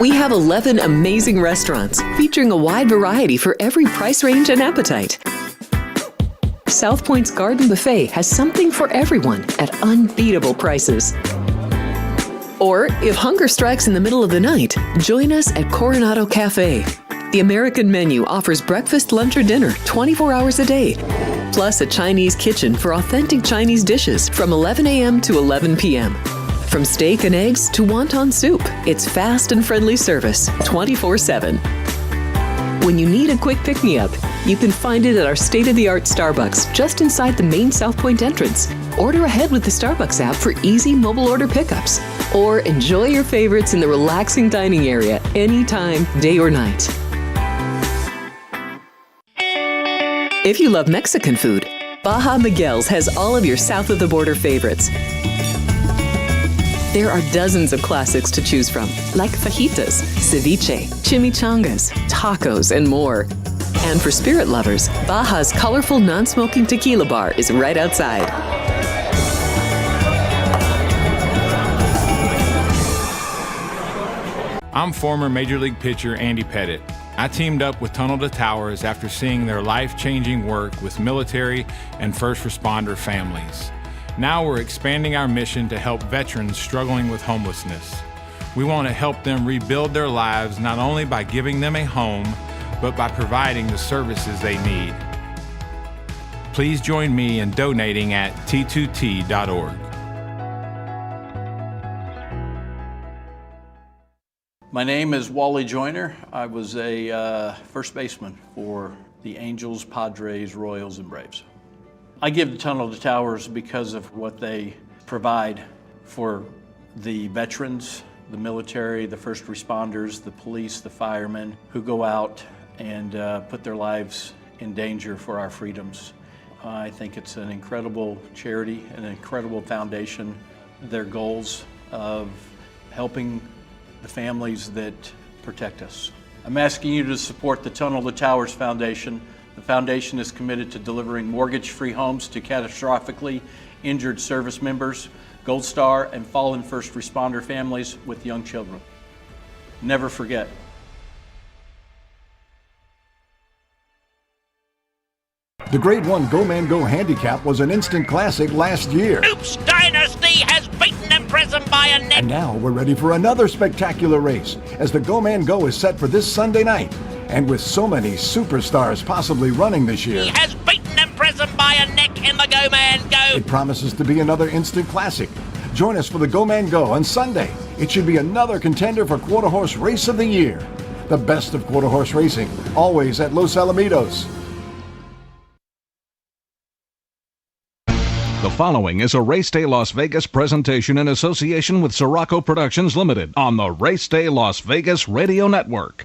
We have 11 amazing restaurants featuring a wide variety for every price range and appetite. South Point's Garden Buffet has something for everyone at unbeatable prices. Or, if hunger strikes in the middle of the night, join us at Coronado Cafe. The American menu offers breakfast, lunch, or dinner 24 hours a day, plus a Chinese kitchen for authentic Chinese dishes from 11 a.m. to 11 p.m. From steak and eggs to wonton soup, it's fast and friendly service 24/7. When you need a quick pick-me-up, you can find it at our state-of-the-art Starbucks just inside the main South Point entrance. Order ahead with the Starbucks app for easy mobile order pickups. Or enjoy your favorites in the relaxing dining area anytime, day or night. If you love Mexican food, Baja Miguel's has all of your south-of-the-border favorites. There are dozens of classics to choose from, like fajitas, ceviche, chimichangas, tacos, and more. And for spirit lovers, Baja's colorful non-smoking tequila bar is right outside. I'm former Major League pitcher Andy Pettitte. I teamed up with Tunnel to Towers after seeing their life-changing work with military and first responder families. Now we're expanding our mission to help veterans struggling with homelessness. We want to help them rebuild their lives not only by giving them a home, but by providing the services they need. Please join me in donating at t2t.org. My name is Wally Joyner. I was a first baseman for the Angels, Padres, Royals, and Braves. I give the Tunnel to Towers because of what they provide for the veterans, the military, the first responders, the police, the firemen who go out and put their lives in danger for our freedoms. I think it's an incredible charity, an incredible foundation. Their goals of helping the families that protect us. I'm asking you to support the Tunnel to Towers Foundation. The foundation is committed to delivering mortgage-free homes to catastrophically injured service members, Gold Star, and fallen first responder families with young children. Never forget. The Grade 1 Go Man Go handicap was an instant classic last year. Oops Dynasty has beaten them present by a neck. And now we're ready for another spectacular race as the Go Man Go is set for this Sunday night. And with so many superstars possibly running this year, He has beaten them present by a neck in the Go Man Go. it promises to be another instant classic. Join us for the Go Man Go on Sunday. It should be another contender for Quarter Horse Race of the Year. The best of quarter horse racing, always at Los Alamitos. The following is a Race Day Las Vegas presentation in association with Siraco Productions Limited on the Race Day Las Vegas Radio Network.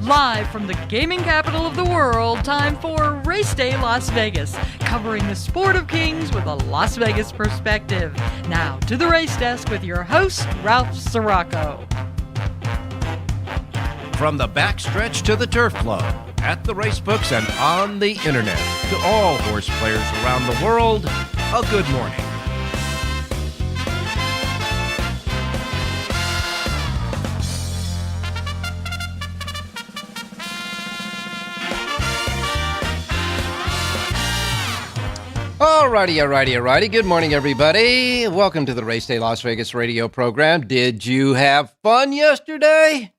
Live from the gaming capital of the world, time for Race Day Las Vegas, covering the sport of kings with a Las Vegas perspective. Now to the race desk with your host, Ralph Siraco. From the backstretch to the turf club, at the racebooks and on the internet, to all horse players around the world, a good morning. Alrighty. Good morning, everybody. Welcome to the Race Day Las Vegas radio program. Did you have fun yesterday?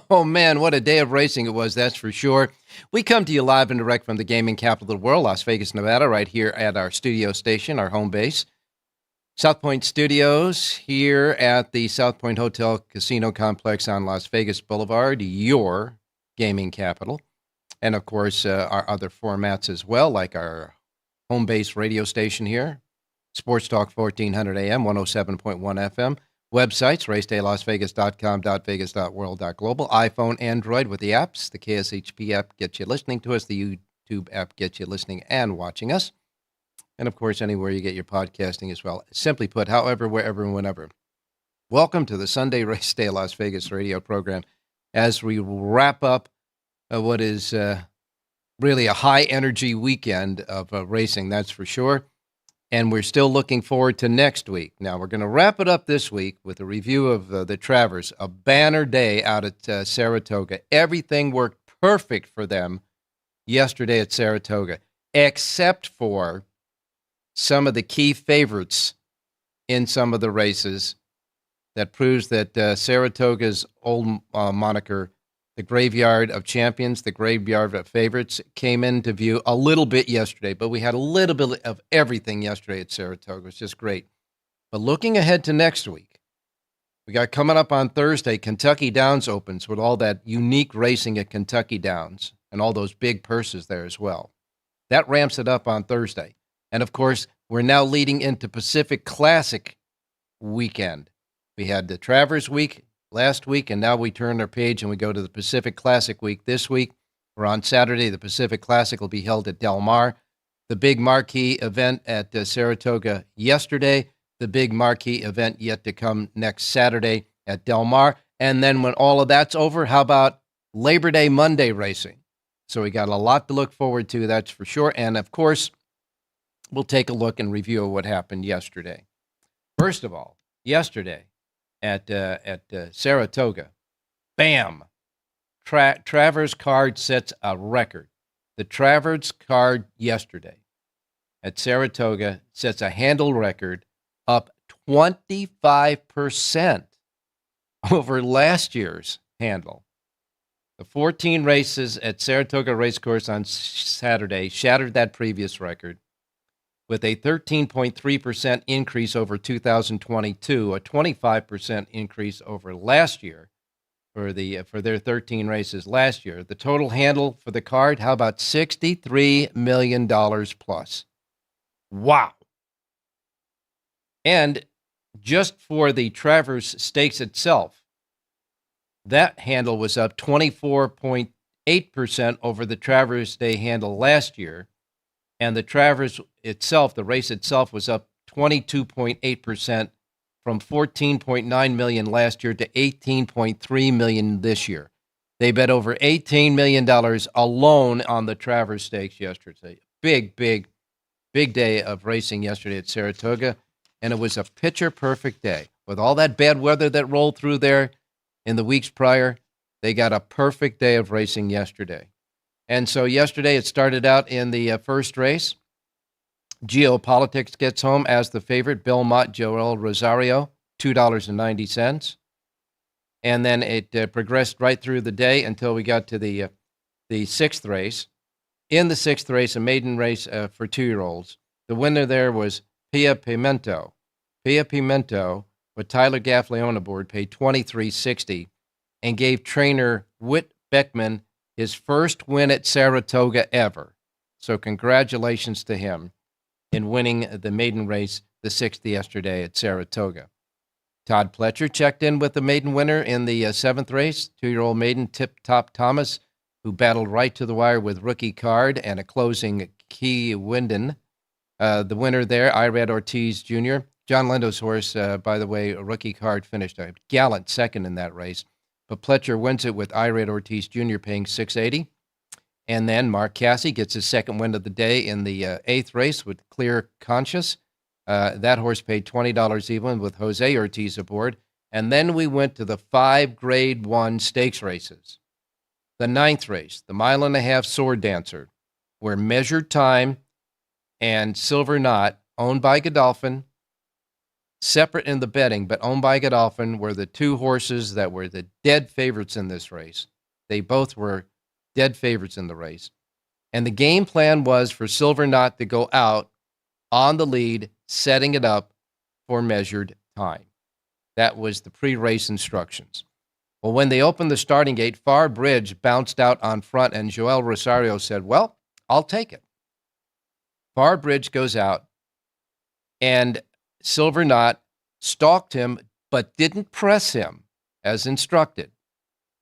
Oh, man, what a day of racing it was, that's for sure. We come to you live and direct from the gaming capital of the world, Las Vegas, Nevada, right here at our studio station, our home base. South Point Studios here at the South Point Hotel Casino Complex on Las Vegas Boulevard, your gaming capital. And, of course, our other formats as well, like our home base radio station here, Sports Talk 1400 AM, 107.1 FM, websites, racedaylasvegas.com.vegas.world.global, iPhone, Android with the apps. The KSHP app gets you listening to us. The YouTube app gets you listening and watching us. And, of course, anywhere you get your podcasting as well. Simply put, however, wherever, and whenever. Welcome to the Sunday Race Day Las Vegas radio program as we wrap up what is really a high-energy weekend of racing, that's for sure. And we're still looking forward to next week. Now, we're going to wrap it up this week with a review of the Travers, a banner day out at Saratoga. Everything worked perfect for them yesterday at Saratoga, except for some of the key favorites in some of the races. That proves that Saratoga's old moniker, the Graveyard of Champions, the Graveyard of Favorites, came into view a little bit yesterday, but we had a little bit of everything yesterday at Saratoga. It's just great. But looking ahead to next week, we got coming up on Thursday, Kentucky Downs opens with all that unique racing at Kentucky Downs and all those big purses there as well. That ramps it up on Thursday. And, of course, we're now leading into Pacific Classic weekend. We had the Travers week last week, and now we turn our page and we go to the Pacific Classic week this week. We're on Saturday. The Pacific Classic will be held at Del Mar. The big marquee event at Saratoga yesterday. The big marquee event yet to come next Saturday at Del Mar. And then when all of that's over, how about Labor Day Monday racing? So we got a lot to look forward to, that's for sure. And, of course, we'll take a look and review what happened yesterday. First of all, yesterday, at Saratoga, bam! Travers card sets a record. The Travers card yesterday at Saratoga sets a handle record up 25% over last year's handle. The 14 races at Saratoga Racecourse on Saturday shattered that previous record, with a 13.3% increase over 2022, a 25% increase over last year for their 13 races last year. The total handle for the card, how about $63 million plus? Wow. And just for the Travers Stakes itself, that handle was up 24.8% over the Travers Day handle last year. And the Travers itself, the race itself, was up 22.8% from $14.9 million last year to $18.3 million this year. They bet over $18 million alone on the Travers Stakes yesterday. Big day of racing yesterday at Saratoga. And it was a picture-perfect day. With all that bad weather that rolled through there in the weeks prior, they got a perfect day of racing yesterday. And so yesterday it started out in the first race. Geopolitics gets home as the favorite. Bill Mott, Joel Rosario, $2.90. And then it progressed right through the day until we got to the sixth race. In the sixth race, a maiden race for 2-year-olds. The winner there was Pia Pimento. Pia Pimento, with Tyler Gaffleone aboard, paid $23.60 and gave trainer Whit Beckman his first win at Saratoga ever. So congratulations to him in winning the maiden race, the sixth yesterday at Saratoga. Todd Pletcher checked in with the maiden winner in the seventh race, 2-year-old maiden Tip Top Thomas, who battled right to the wire with Rookie Card and a closing Key Winden. The winner there, Irad Ortiz Jr. John Lindo's horse, by the way, Rookie Card finished a gallant second in that race. But Pletcher wins it with Irad Ortiz Jr. paying $6.80. And then Mark Cassie gets his second win of the day in the eighth race with Clear Conscious. That horse paid $20 even with Jose Ortiz aboard. And then we went to the 5 Grade 1 stakes races. The ninth race, the 1.5-mile Sword Dancer, where Measured Time and Silver Knot, owned by Godolphin, separate in the betting, but owned by Godolphin, were the two horses that were the dead favorites in this race. They both were dead favorites in the race. And the game plan was for Silver Knot to go out on the lead, setting it up for Measured Time. That was the pre-race instructions. Well, when they opened the starting gate, Far Bridge bounced out on front, and Joel Rosario said, well, I'll take it. Far Bridge goes out, and Silver Knot stalked him but didn't press him as instructed.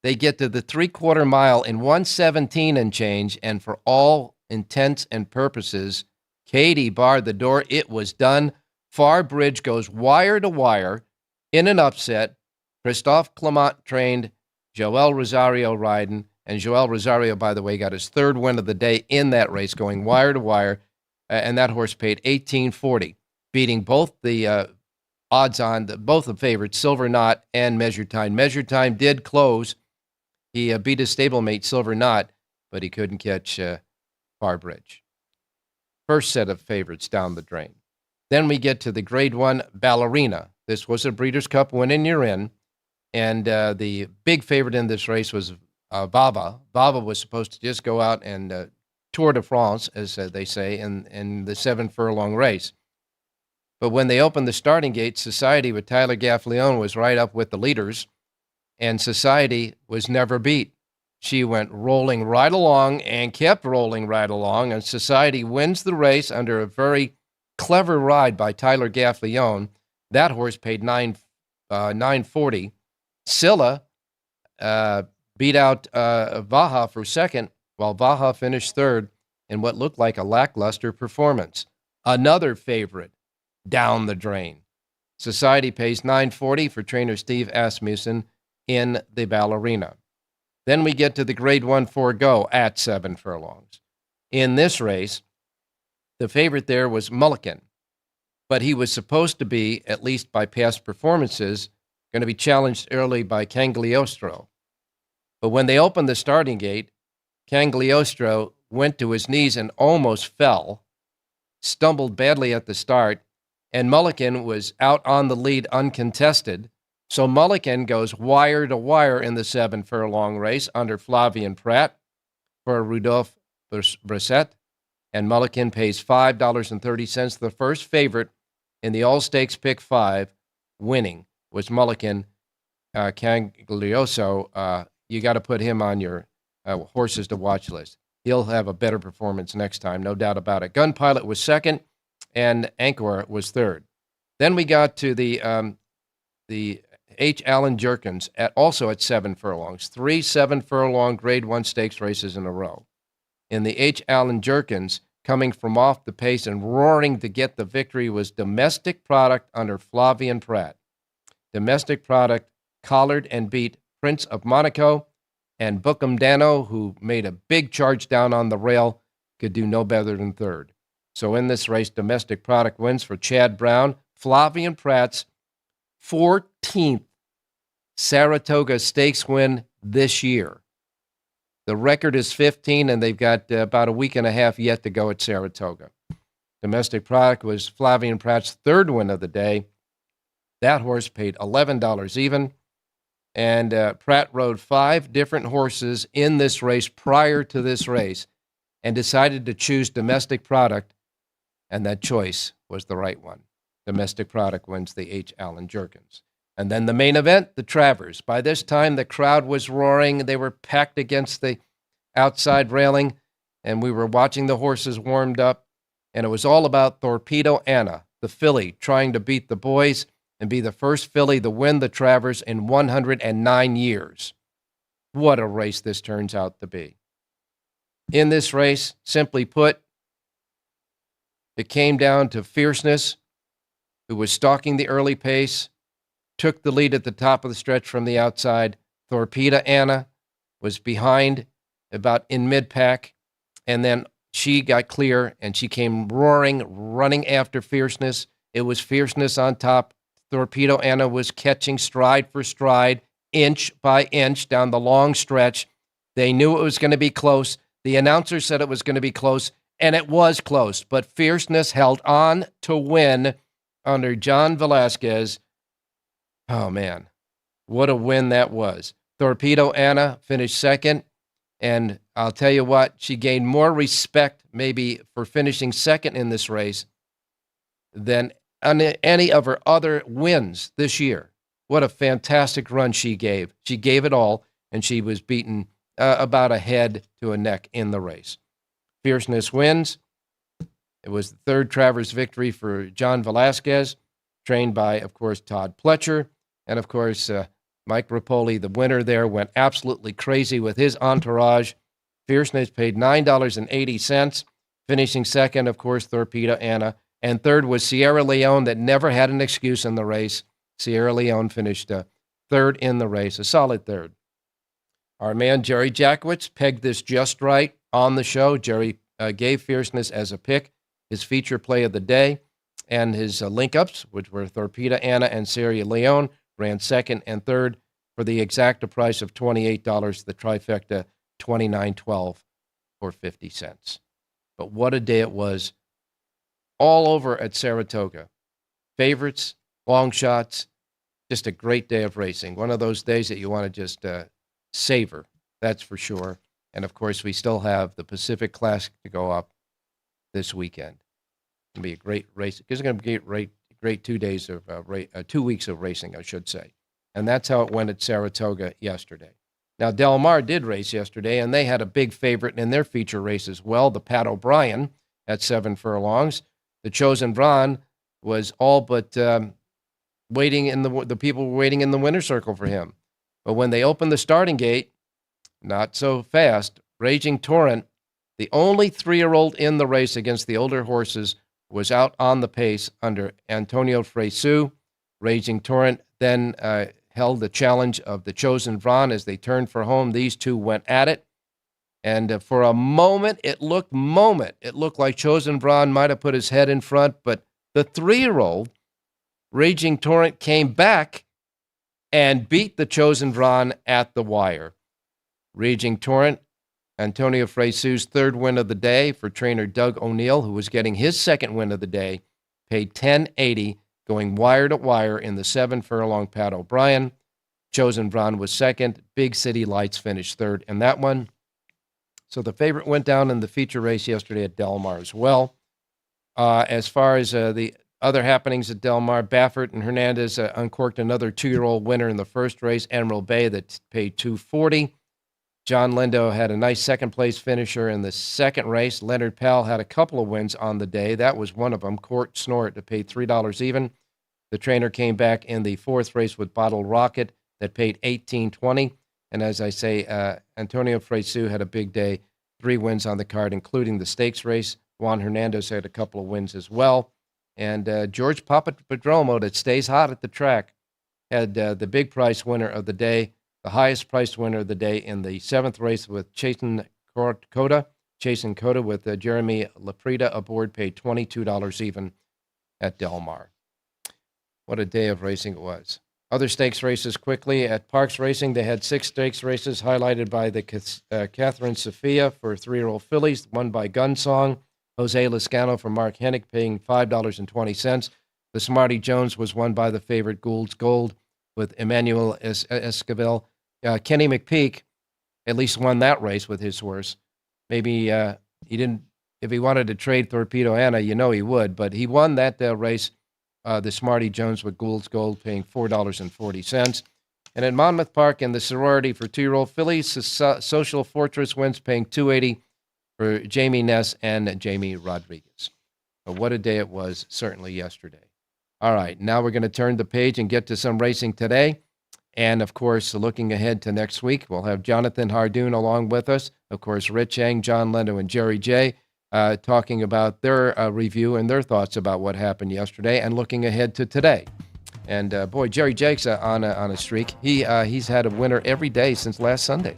They get to the 3/4 mile in 1:17 and change, and for all intents and purposes, Katie barred the door. It was done. Far Bridge goes wire to wire in an upset. Christophe Clement trained, Joel Rosario riding, and Joel Rosario, by the way, got his third win of the day in that race, going wire to wire, and that horse paid $18.40, beating both the odds-on, both the favorites, Silver Knot and Measured Time. Measured Time did close. He beat his stablemate, Silver Knot, but he couldn't catch Far Bridge. First set of favorites down the drain. Then we get to the Grade 1 Ballerina. This was a Breeders' Cup win and you're in. And the big favorite in this race was Vava. Vava was supposed to just go out and Tour de France, as they say, in the 7-furlong race. But when they opened the starting gate, Society with Tyler Gaffleone was right up with the leaders, and Society was never beat. She went rolling right along and kept rolling right along, and Society wins the race under a very clever ride by Tyler Gaffleone. That horse paid $9.40. Scylla beat out Vaha for second, while Vaha finished third in what looked like a lackluster performance. Another favorite down the drain. Society pays $9.40 for trainer Steve Asmussen in the Ballerina. Then we get to the Grade 1 Forgo at 7 furlongs. In this race, the favorite there was Mulligan, but he was supposed to be, at least by past performances, going to be challenged early by Cagliostro. But when they opened the starting gate, Cagliostro went to his knees and almost fell, stumbled badly at the start, and Mulligan was out on the lead uncontested. So Mulligan goes wire to wire in the 7-furlong race under Flavian Pratt for Rudolph Brisset, and Mulligan pays $5.30. The first favorite in the All-Stakes Pick 5 winning was Mulligan. Cagliostro, you got to put him on your horses to watch list. He'll have a better performance next time, no doubt about it. Gun Pilot was second, and Anchor was third. Then we got to the H. Allen Jerkins, also at 7 furlongs. 3 7-furlong Grade 1 stakes races in a row. In the H. Allen Jerkins, coming from off the pace and roaring to get the victory was Domestic Product under Flavian Pratt. Domestic Product collared and beat Prince of Monaco, and Bookham Dano, who made a big charge down on the rail, could do no better than third. So in this race, Domestic Product wins for Chad Brown, Flavian Pratt's 14th Saratoga Stakes win this year. The record is 15, and they've got about a week and a half yet to go at Saratoga. Domestic Product was Flavian Pratt's third win of the day. That horse paid $11 even. And Pratt rode 5 different horses in this race prior to this race and decided to choose Domestic Product, and that choice was the right one. Domestic Product wins the H. Allen Jerkins. And then the main event, the Travers. By this time, the crowd was roaring. They were packed against the outside railing, and we were watching the horses warmed up, and it was all about Torpedo Anna, the filly, trying to beat the boys and be the first filly to win the Travers in 109 years. What a race this turns out to be. In this race, simply put, it came down to Fierceness, who was stalking the early pace, took the lead at the top of the stretch from the outside. Torpedo Anna was behind, about in mid-pack, and then she got clear, and she came roaring, running after Fierceness. It was Fierceness on top. Torpedo Anna was catching stride for stride, inch by inch down the long stretch. They knew it was going to be close. The announcer said it was going to be close, and it was close. But Fierceness held on to win under John Velasquez. Oh, man, what a win that was. Torpedo Anna finished second, and I'll tell you what, she gained more respect maybe for finishing second in this race than any of her other wins this year. What a fantastic run she gave. She gave it all, and she was beaten about a head to a neck in the race. Fierceness wins. It was the third Travers victory for John Velasquez, trained by, of course, Todd Pletcher. And, of course, Mike Rapoli, the winner there, went absolutely crazy with his entourage. Fierceness paid $9.80. Finishing second, of course, Torpedo Anna. And third was Sierra Leone, that never had an excuse in the race. Sierra Leone finished third in the race, a solid third. Our man, Jerry Jackowitz, pegged this just right on the show. Jerry gave Fierceness as a pick, his feature play of the day, and his link-ups, which were Torpedo Anna and Sierra Leone, ran second and third for the exacta price of $28, the trifecta $29.12 or 50 cents. But what a day it was all over at Saratoga. Favorites, long shots, just a great day of racing. One of those days that you want to just savor, that's for sure. And, of course, we still have the Pacific Classic to go up this weekend. It's going to be a great race. It's going to be a great 2 days of 2 weeks of racing, I should say. And that's how it went at Saratoga yesterday. Now, Del Mar did race yesterday, and they had a big favorite in their feature race as well, the Pat O'Brien at 7 furlongs. The Chosen Vron was all but waiting in the people were waiting in the winner's circle for him. But when they opened the starting gate, not so fast. Raging Torrent, the only 3-year-old in the race against the older horses, was out on the pace under Antonio Fresu. Raging Torrent then held the challenge of the Chosen Vron as they turned for home. These two went at it. And for a moment, it looked like Chosen Vron might have put his head in front, but the 3-year-old, Raging Torrent, came back and beat the Chosen Vron at the wire. Raging Torrent, Antonio Fresu's third win of the day for trainer Doug O'Neill, who was getting his second win of the day, paid $10.80, going wire to wire in the 7 furlong Pat O'Brien. Chosen Vron was second. Big City Lights finished third in that one. So the favorite went down in the feature race yesterday at Del Mar as well. As far as the other happenings at Del Mar, Baffert and Hernandez uncorked another 2-year-old winner in the first race, Emerald Bay, that paid $2.40. John Lindo had a nice second-place finisher in the second race. Leonard Powell had a couple of wins on the day. That was one of them. Court Snort that paid $3 even. The trainer came back in the fourth race with Bottle Rocket that paid $18.20. And as I say, Antonio Fresu had a big day, 3 wins on the card, including the stakes race. Juan Hernandez had a couple of wins as well. And George Papadromo, that stays hot at the track, had the big price winner of the day, the highest priced winner of the day in the 7th race with Chasen Coda. Chasen Coda with Jeremy Laprida aboard, paid $22 even at Del Mar. What a day of racing it was. Other stakes races quickly. At Parks Racing, they had 6 stakes races highlighted by the Catherine Sophia for 3-year-old fillies, won by Gunsong. Jose Lascano for Mark Hennick, paying $5.20. The Smarty Jones was won by the favorite Gould's Gold with Emmanuel Esquivel. Kenny McPeak at least won that race with his horse. Maybe he didn't, if he wanted to trade Torpedo Anna, he would, but he won that race, the Smarty Jones with Gould's Gold, paying $4.40. And at Monmouth Park in the sorority for 2-year-old fillies, Social Fortress wins, paying $2.80 for Jamie Ness and Jamie Rodriguez. But what a day it was, certainly yesterday. All right, now we're going to turn the page and get to some racing today. And, of course, looking ahead to next week, we'll have Jonathan Hardoon along with us. Of course, Rich Eng, John Lendo, and Jerry J. Talking about their review and their thoughts about what happened yesterday and looking ahead to today. And, boy, Jerry Jake's on a streak. He's had a winner every day since last Sunday.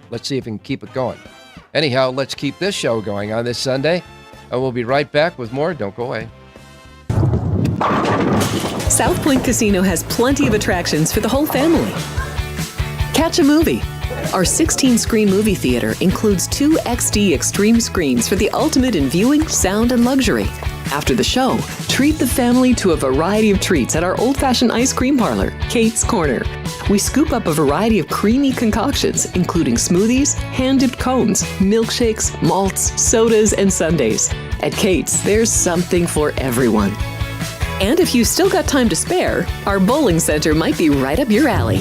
Let's see if he can keep it going. Anyhow, let's keep this show going on this Sunday. We'll be right back with more. Don't go away. South Point Casino has plenty of attractions for the whole family. Catch a movie. Our 16-screen movie theater includes 2 XD Extreme screens for the ultimate in viewing, sound, and luxury. After the show, treat the family to a variety of treats at our old-fashioned ice cream parlor, Kate's Corner. We scoop up a variety of creamy concoctions, including smoothies, hand-dipped cones, milkshakes, malts, sodas, and sundaes. At Kate's, there's something for everyone. And if you've still got time to spare, our bowling center might be right up your alley.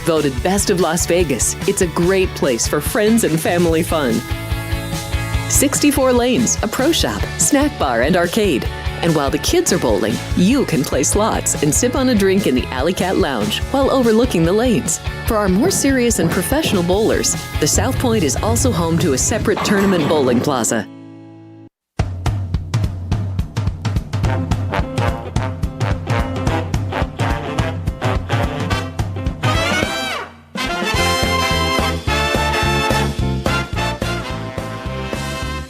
Voted Best of Las Vegas, it's a great place for friends and family fun. 64 lanes, a pro shop, snack bar, and arcade. And while the kids are bowling, you can play slots and sip on a drink in the Alley Cat Lounge while overlooking the lanes. For our more serious and professional bowlers, the South Point is also home to a separate tournament bowling plaza.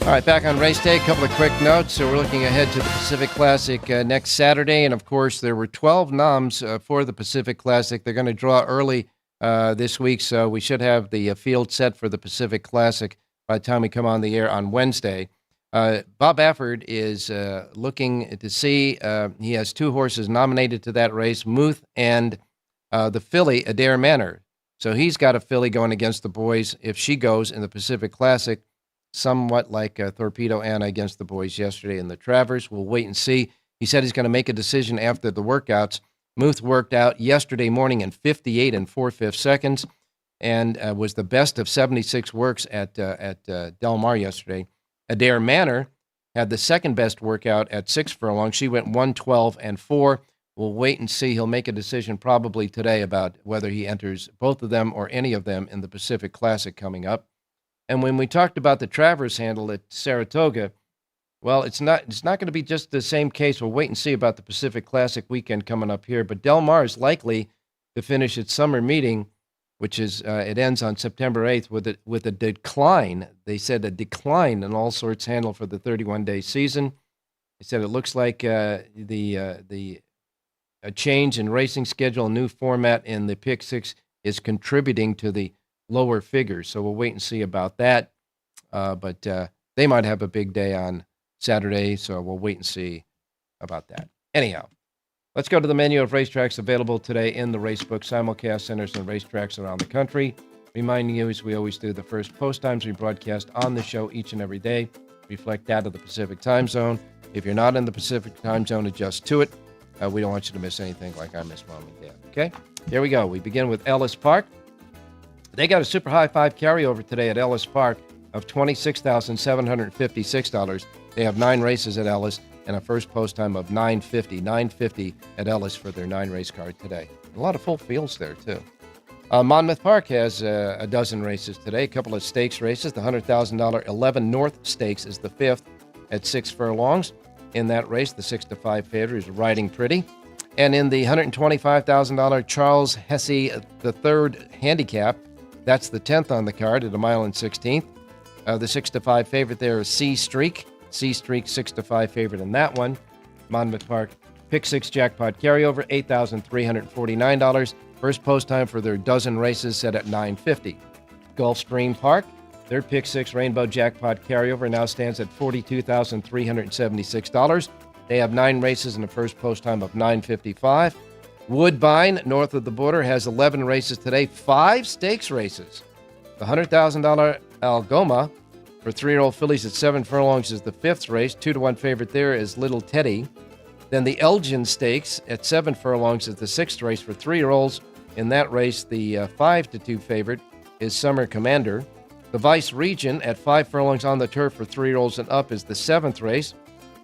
All right, back on race day, a couple of quick notes. So we're looking ahead to the Pacific Classic next Saturday. And, of course, there were 12 noms for the Pacific Classic. They're going to draw early this week, so we should have the field set for the Pacific Classic by the time we come on the air on Wednesday. Bob Baffert is looking to see, he has two horses nominated to that race, Muth and the filly, Adair Manor. So he's got a filly going against the boys if she goes in the Pacific Classic, somewhat like Torpedo Anna against the boys yesterday in the Travers. We'll wait and see. He said he's going to make a decision after the workouts. Muth worked out yesterday morning in 58 and 4/5 seconds and was the best of 76 works at Del Mar yesterday. Adair Manor had the second best workout at 6 furlongs. She went 1:12 and 4. We'll wait and see. He'll make a decision probably today about whether he enters both of them or any of them in the Pacific Classic coming up. And when we talked about the Travers handle at Saratoga, well, it's not going to be just the same case. We'll wait and see about the Pacific Classic weekend coming up here. But Del Mar is likely to finish its summer meeting, which is it ends on September 8th with a decline. They said a decline in all sorts handle for the 31-day season. They said it looks like a change in racing schedule, a new format in the Pick Six is contributing to the lower figures. So we'll wait and see about that. But they might have a big day on Saturday, so we'll wait and see about that. Anyhow, let's go to the menu of racetracks available today in the Racebook simulcast centers and racetracks around the country. Reminding you, as we always do, the first post times we broadcast on the show each and every day reflect that of the Pacific time zone. If you're not in the Pacific time zone, adjust to it. We don't want you to miss anything like I miss Mom and Dad. Okay? Here we go. We begin with Ellis Park. They got a super high five carryover today at Ellis Park of $26,756. They have 9 races at Ellis and a first post time of $950 at Ellis for their 9-race card today. A lot of full fields there, too. Monmouth Park has a dozen races today, a couple of stakes races. The $100,000 11 North Stakes is the 5th at 6 furlongs. In that race, the 6-5 favorite is Riding Pretty. And in the $125,000 Charles Hesse III handicap, that's the 10th on the card at 1 mile and 16th. The 6-5 favorite there is C Streak. C Streak 6-5 favorite in that one. Monmouth Park Pick 6 jackpot carryover, $8,349. First post time for their dozen races set at $950. Gulfstream Park, their Pick 6 rainbow jackpot carryover now stands at $42,376. They have 9 races and a first post time of $955. Woodbine, north of the border, has 11 races today, 5 stakes races. The $100,000 Algoma for 3-year-old fillies at 7 furlongs is the 5th race. 2-1 favorite there is Little Teddy. Then the Elgin Stakes at 7 furlongs is the 6th race for 3-year-olds. In that race, the 5-2 favorite is Summer Commander. The Vice Region at 5 furlongs on the turf for 3-year-olds and up is the 7th race.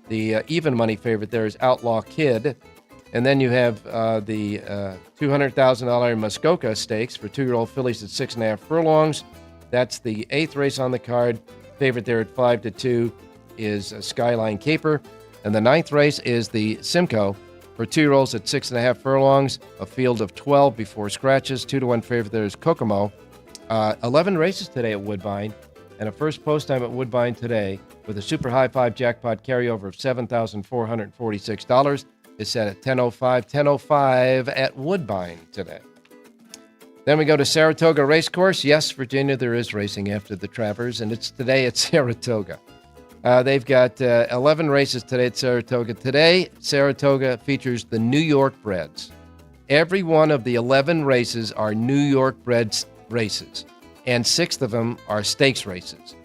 The even money favorite there is Outlaw Kid. And then you have the $200,000 Muskoka Stakes for 2-year-old fillies at 6.5 furlongs. That's the 8th race on the card. Favorite there at 5-2 is Skyline Caper. And the 9th race is the Simcoe for 2-year-olds at 6.5 furlongs. A field of 12 before scratches. 2-1 favorite there is Kokomo. 11 races today at Woodbine. And a first post time at Woodbine today with a super high 5 jackpot carryover of $7,446 is set at 10:05 at Woodbine today. Then we go to Saratoga Racecourse. Yes, Virginia, there is racing after the Travers, and it's today at Saratoga. They've got 11 races today at Saratoga. Today, Saratoga features the New York Breds. Every one of the 11 races are New York Breds races, and 6 of them are stakes races.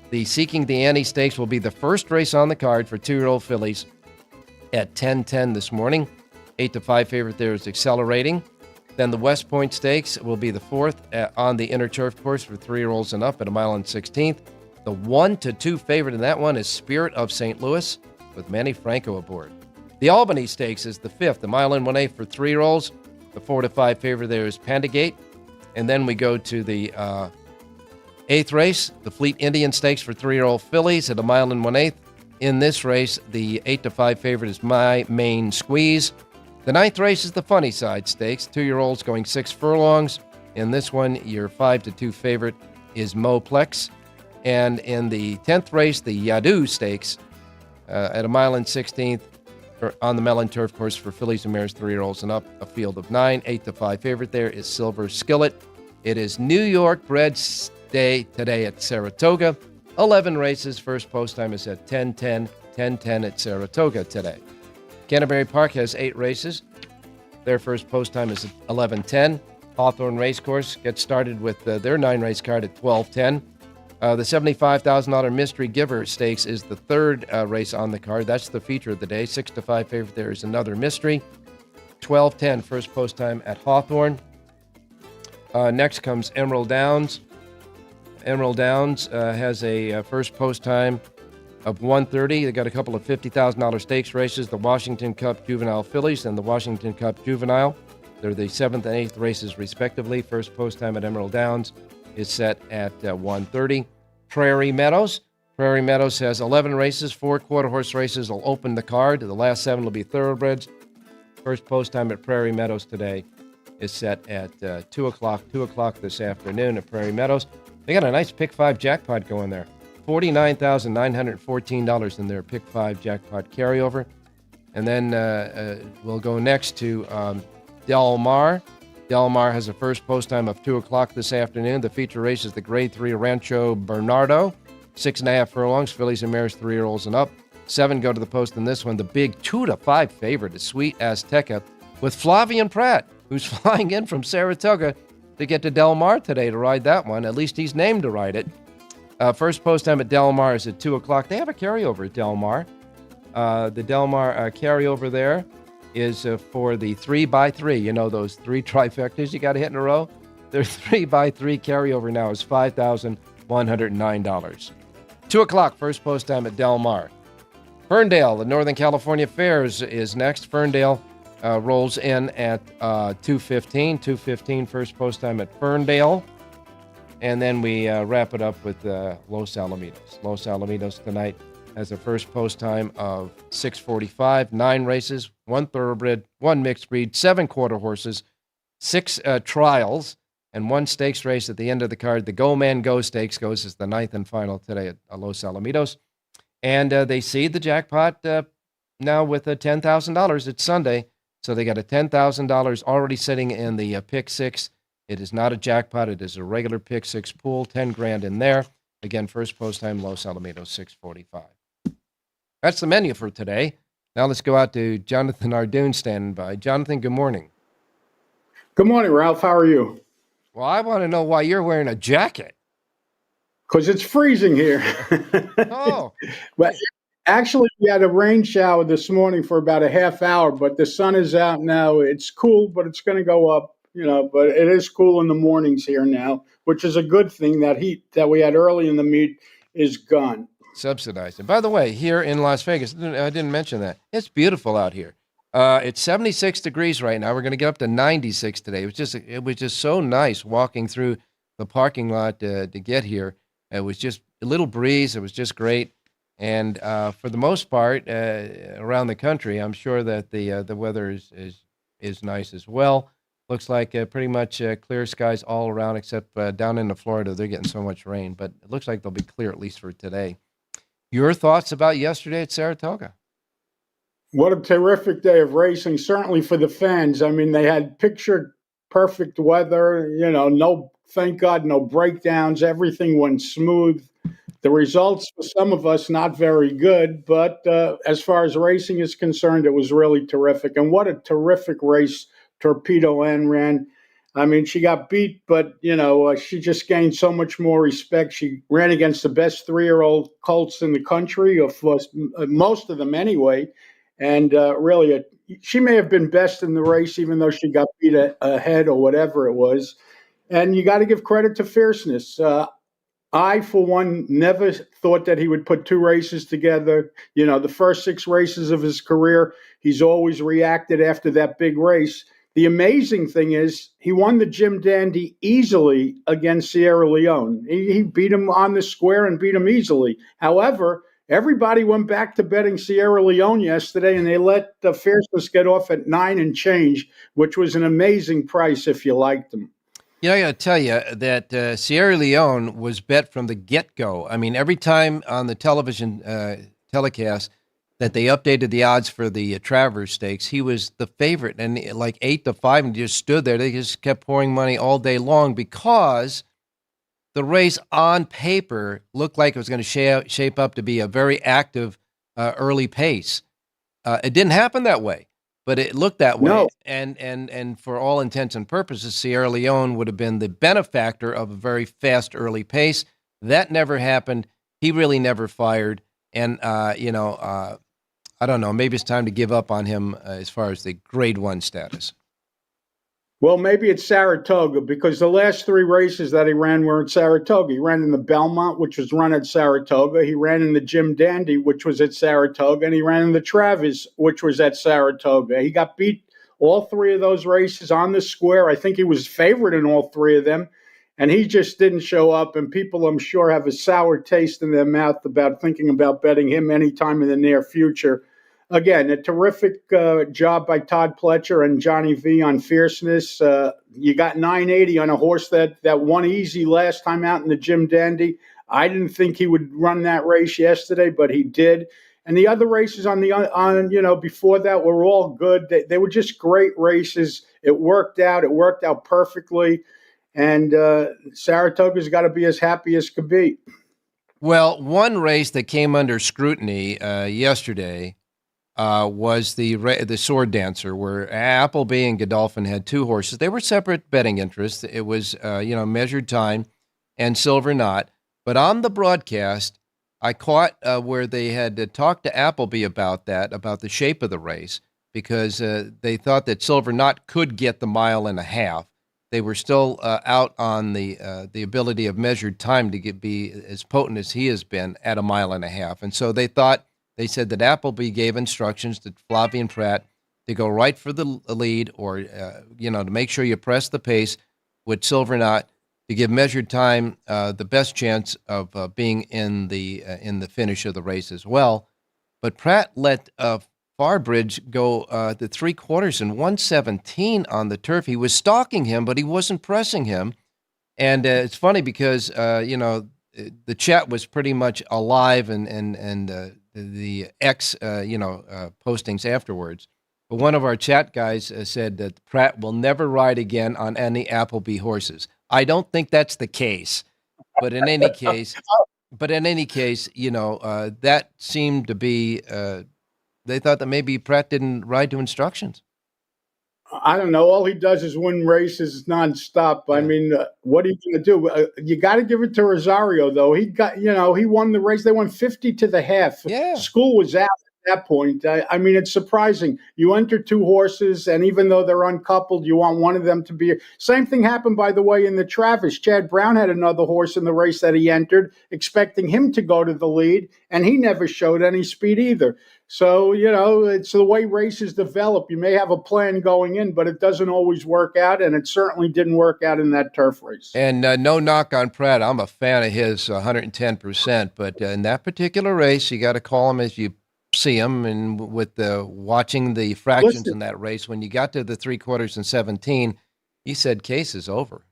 The Seeking the Ante Stakes will be the first race on the card for 2-year-old fillies at 10:10 this morning. 8-5 favorite there is Accelerating. Then the West Point Stakes will be the 4th on the inner turf course for 3-year-olds and up at 1 mile and 16th. The 1-2 favorite in that one is Spirit of St. Louis. with Manny Franco aboard. The Albany Stakes is the 5th, the mile and 1/8 for 3-year-olds. The 4 to 5 favorite there is Pandagate. And then we go to the 8th race, the Fleet Indian Stakes for 3-year-old fillies at a mile and 1/8. In this race, the 8 to 5 favorite is My Main Squeeze. The 9th race is the Funny Side Stakes, 2-year-olds going 6 furlongs. In this one, your 5 to 2 favorite is Moplex. And in the 10th race, the Yadu Stakes at a mile and 16th on the Mellon Turf Course for fillies and mares, 3-year-olds and up, a field of 9. 8 to 5 favorite there is Silver Skillet. It is New York bred day today at Saratoga. 11 races. First post time is at 10:10. 10:10 at Saratoga today. Canterbury Park has 8 races. Their first post time is at 11:10. Hawthorne Racecourse gets started with their 9-race card at 12:10. The $75,000 Mystery Giver Stakes is the 3rd race on the card. That's the feature of the day. 6 to 5 favorite there is Another Mystery. 12:10 first post time at Hawthorne. Next comes Emerald Downs. Emerald Downs has a first post time of 1:30. They got a couple of $50,000 stakes races, the Washington Cup Juvenile Fillies and the Washington Cup Juvenile. They're the 7th and 8th races, respectively. First post time at Emerald Downs is set at 1:30. Prairie Meadows. Prairie Meadows has 11 races. 4 quarter-horse races will open the card. The last 7 will be thoroughbreds. First post time at Prairie Meadows today is set at 2 o'clock. 2 o'clock this afternoon at Prairie Meadows. They got a nice Pick 5 jackpot going there. $49,914 in their Pick 5 jackpot carryover. And then we'll go next to Del Mar. Del Mar has a first post time of 2 o'clock this afternoon. The feature race is the Grade 3 Rancho Bernardo. 6.5 furlongs, fillies and mares, 3-year-olds and up. 7 go to the post in this one. The big 2 to 5 favorite is Sweet Azteca with Flavian Pratt, who's flying in from Saratoga to get to Del Mar today to ride that one. At least he's named to ride it. First post time at Del Mar is at 2 o'clock. They have a carryover at Del Mar. The Del Mar carryover there is for the 3x3. You know those 3 trifectas you got to hit in a row? Their 3x3 carryover now is $5,109. 2 o'clock, first post time at Del Mar. Ferndale, the Northern California Fairs is next. Ferndale rolls in at 2:15. 2:15, first post time at Ferndale. And then we wrap it up with Los Alamitos. Los Alamitos tonight has a first post time of 6:45. 9 races, 1 thoroughbred, 1 mixed breed, 7 quarter horses, 6 trials, and 1 stakes race at the end of the card. The Go Man Go Stakes goes as the 9th and final today at Los Alamitos. And they seed the jackpot now with $10,000. It's Sunday, so they got a $10,000 already sitting in the Pick 6. It is not a jackpot. It is a regular Pick 6 pool, 10 grand in there. Again, first post time, Los Alamitos, 6:45. That's the menu for today. Now let's go out to Jonathan Ardoon standing by. Jonathan, good morning. Good morning, Ralph. How are you? Well, I want to know why you're wearing a jacket. Because it's freezing here. Oh. But actually, we had a rain shower this morning for about a half hour, but the sun is out now. It's cool, but it's going to go up, but it is cool in the mornings here now, which is a good thing. That heat that we had early in the meet is gone. Subsidized. And by the way, here in Las Vegas, I didn't mention that. It's beautiful out here. It's 76 degrees right now. We're going to get up to 96 today. It was just so nice walking through the parking lot to get here. It was just a little breeze. It was just great. And for the most part, around the country, I'm sure that the weather is nice as well. Looks like pretty much clear skies all around, except down into Florida, they're getting so much rain. But it looks like they'll be clear at least for today. Your thoughts about yesterday at Saratoga? What a terrific day of racing, certainly for the fans. I mean, they had picture-perfect weather, thank God, no breakdowns. Everything went smooth. The results for some of us, not very good, but as far as racing is concerned, it was really terrific. And what a terrific race Torpedo Ann ran. I mean, she got beat, but, she just gained so much more respect. She ran against the best 3-year-old colts in the country, or most of them anyway. And really, she may have been best in the race, even though she got beat ahead or whatever it was. And you got to give credit to fierceness. I, for one, never thought that he would put two races together. The first 6 races of his career, he's always reacted after that big race. The amazing thing is he won the Jim Dandy easily against Sierra Leone. He beat him on the square and beat him easily. However, everybody went back to betting Sierra Leone yesterday, and they let the Fierceness get off at 9 and change, which was an amazing price if you liked them. I got to tell you that Sierra Leone was bet from the get-go. I mean, every time on the television telecast that they updated the odds for the Travers Stakes, he was the favorite, and like 8-5, and just stood there. They just kept pouring money all day long because the race on paper looked like it was going to shape up to be a very active early pace. It didn't happen that way. But it looked that way, No. and for all intents and purposes, Sierra Leone would have been the benefactor of a very fast early pace. That never happened. He really never fired, and I don't know. Maybe it's time to give up on him as far as the Grade 1 status. Well, maybe it's Saratoga, because the last 3 races that he ran were at Saratoga. He ran in the Belmont, which was run at Saratoga. He ran in the Jim Dandy, which was at Saratoga. And he ran in the Travis, which was at Saratoga. He got beat all 3 of those races on the square. I think he was favored in all 3 of them. And he just didn't show up. And people, I'm sure, have a sour taste in their mouth about thinking about betting him anytime in the near future. Again, a terrific job by Todd Pletcher and Johnny V on Fierceness. You got 980 on a horse that won easy last time out in the Jim Dandy. I didn't think he would run that race yesterday, but he did. And the other races on before that were all good. They were just great races. It worked out. It worked out perfectly. And Saratoga's got to be as happy as could be. Well, one race that came under scrutiny yesterday was the Sword Dancer, where Appleby and Godolphin had 2 horses. They were separate betting interests. It was, Measured Time and Silver Knot. But on the broadcast, I caught where they had talked to Appleby about the shape of the race, because they thought that Silver Knot could get the 1.5 miles. They were still out on the ability of Measured Time to be as potent as he has been at 1.5 miles. And so they said that Appleby gave instructions to Flavien Prat to go right for the lead, or to make sure you press the pace with Silver Knot to give Measured Time the best chance of being in the finish of the race as well. But Prat let Farbridge go the 3/4 in 1:17 on the turf. He was stalking him, but he wasn't pressing him. And it's funny because the chat was pretty much alive, and the postings afterwards. But one of our chat guys said that Pratt will never ride again on any Appleby horses. I don't think that's the case, but in any case, that seemed to be. They thought that maybe Pratt didn't ride to instructions. I don't know. All he does is win races nonstop. Yeah. I mean, what are you going to do? You got to give it to Rosario, though. He won the race. They won 50 to the half. Yeah. School was out at that point. I mean, it's surprising. You enter 2 horses, and even though they're uncoupled, you want one of them to be. Same thing happened, by the way, in the Travis. Chad Brown had another horse in the race that he entered, expecting him to go to the lead, and he never showed any speed either. So, it's the way races develop. You may have a plan going in, but it doesn't always work out, and it certainly didn't work out in that turf race. And no knock on Pratt. I'm a fan of his 110%, but in that particular race, you got to call him as you see him. And with watching the fractions in that race, when you got to the 3/4 and 17, you said case is over.